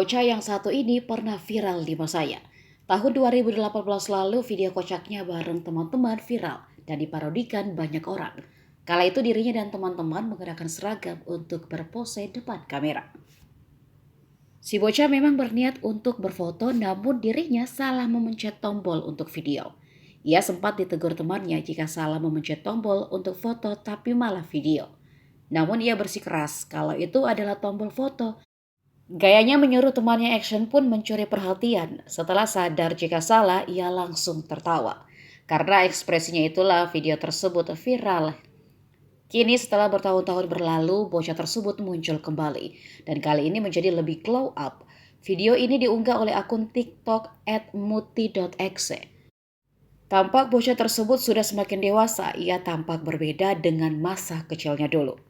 Bocah yang satu ini pernah viral di masanya. Tahun 2018 lalu video kocaknya bareng teman-teman viral dan diparodikan banyak orang. Kala itu dirinya dan teman-teman mengenakan seragam untuk berpose depan kamera. Si bocah memang berniat untuk berfoto namun dirinya salah memencet tombol untuk video. Ia sempat ditegur temannya jika salah memencet tombol untuk foto tapi malah video. Namun ia bersikeras kalau itu adalah tombol foto. Gayanya menyuruh temannya action pun mencuri perhatian. Setelah sadar jika salah, ia langsung tertawa. Karena ekspresinya itulah video tersebut viral. Kini setelah bertahun-tahun berlalu, bocah tersebut muncul kembali. Dan kali ini menjadi lebih glow up. Video ini diunggah oleh akun TikTok @muti.exe. Tampak bocah tersebut sudah semakin dewasa, ia tampak berbeda dengan masa kecilnya dulu.